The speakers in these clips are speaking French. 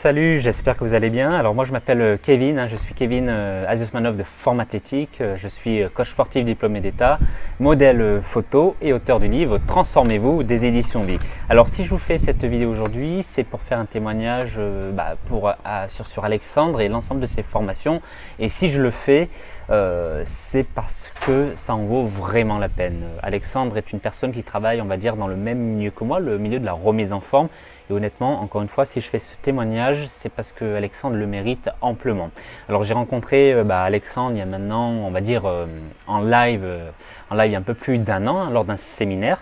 Salut, j'espère que vous allez bien. Alors moi je m'appelle Kevin, je suis Kevin Aziosmanov de Forme Athlétique. Je suis coach sportif diplômé d'État, modèle photo et auteur du livre Transformez-vous des éditions Vie. Alors si je vous fais cette vidéo aujourd'hui, c'est pour faire un témoignage sur Alexandre et l'ensemble de ses formations. Et si je le fais, c'est parce que ça en vaut vraiment la peine. Alexandre est une personne qui travaille, on va dire, dans le même milieu que moi, le milieu de la remise en forme. Et honnêtement, encore une fois, si je fais ce témoignage, c'est parce que Alexandre le mérite amplement. Alors j'ai rencontré Alexandre il y a maintenant, on va dire, en live il y a un peu plus d'un an, lors d'un séminaire.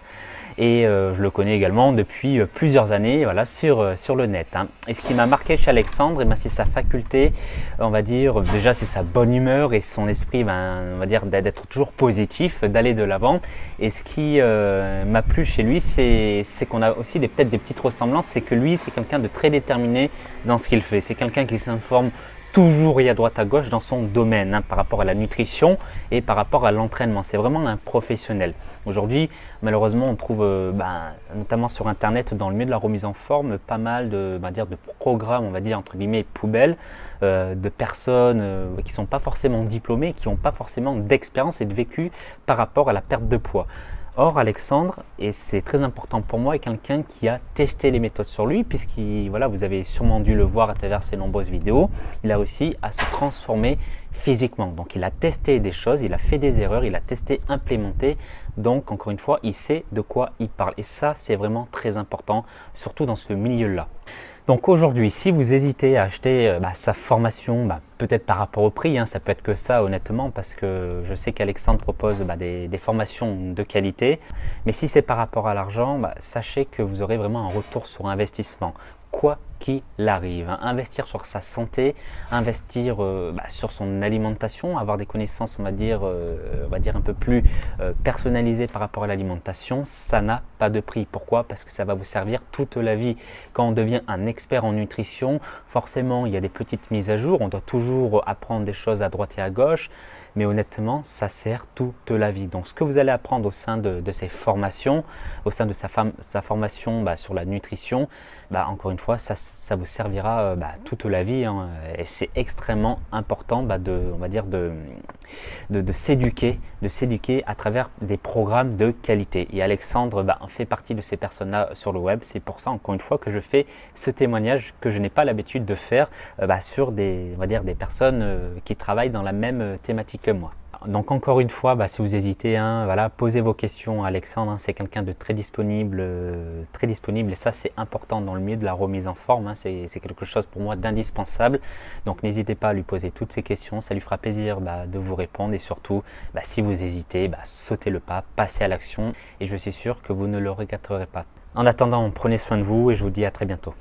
Et je le connais également depuis plusieurs années sur le net. Et ce qui m'a marqué chez Alexandre, c'est sa faculté, on va dire, déjà c'est sa bonne humeur et son esprit, on va dire, d'être toujours positif, d'aller de l'avant. Et ce qui m'a plu chez lui, c'est qu'on a aussi peut-être des petites ressemblances, c'est que lui, c'est quelqu'un de très déterminé dans ce qu'il fait. C'est quelqu'un qui s'informe toujours et à droite à gauche dans son domaine par rapport à la nutrition et par rapport à l'entraînement. C'est vraiment un professionnel. Aujourd'hui, malheureusement, on trouve notamment sur internet, dans le milieu de la remise en forme, pas mal de programmes, on va dire entre guillemets poubelles, de personnes qui ne sont pas forcément diplômées, qui n'ont pas forcément d'expérience et de vécu par rapport à la perte de poids. Or, Alexandre, et c'est très important pour moi, est quelqu'un qui a testé les méthodes sur lui, vous avez sûrement dû le voir à travers ses nombreuses vidéos, il a réussi à se transformer physiquement. Donc il a testé des choses, il a fait des erreurs, il a testé, implémenté. Donc encore une fois, il sait de quoi il parle. Et ça, c'est vraiment très important, surtout dans ce milieu-là. Donc aujourd'hui, si vous hésitez à acheter sa formation, peut-être par rapport au prix, ça peut être que ça honnêtement, parce que je sais qu'Alexandre propose des formations de qualité. Mais si c'est par rapport à l'argent, sachez que vous aurez vraiment un retour sur investissement. Quoi qu'il arrive, investir sur sa santé, investir sur son alimentation, avoir des connaissances, on va dire un peu plus personnalisées par rapport à l'alimentation, ça n'a pas de prix. Pourquoi? Parce que ça va vous servir toute la vie. Quand on devient un expert en nutrition, forcément il y a des petites mises à jour, on doit toujours apprendre des choses à droite et à gauche, mais honnêtement ça sert toute la vie. Donc ce que vous allez apprendre au sein de ces formations, au sein de sa formation sur la nutrition, encore une fois ça vous servira toute la vie, et c'est extrêmement important de s'éduquer à travers des programmes de qualité. Et Alexandre en fait partie de ces personnes-là sur le web. C'est pour ça, encore une fois, que je fais ce témoignage que je n'ai pas l'habitude de faire sur des personnes qui travaillent dans la même thématique que moi. Donc encore une fois, si vous hésitez, posez vos questions à Alexandre. C'est quelqu'un de très disponible, et ça c'est important dans le milieu de la remise en forme. C'est quelque chose pour moi d'indispensable. Donc n'hésitez pas à lui poser toutes ces questions, ça lui fera plaisir de vous répondre. Et surtout, si vous hésitez, sautez le pas, passez à l'action, et je suis sûr que vous ne le regretterez pas. En attendant, prenez soin de vous et je vous dis à très bientôt.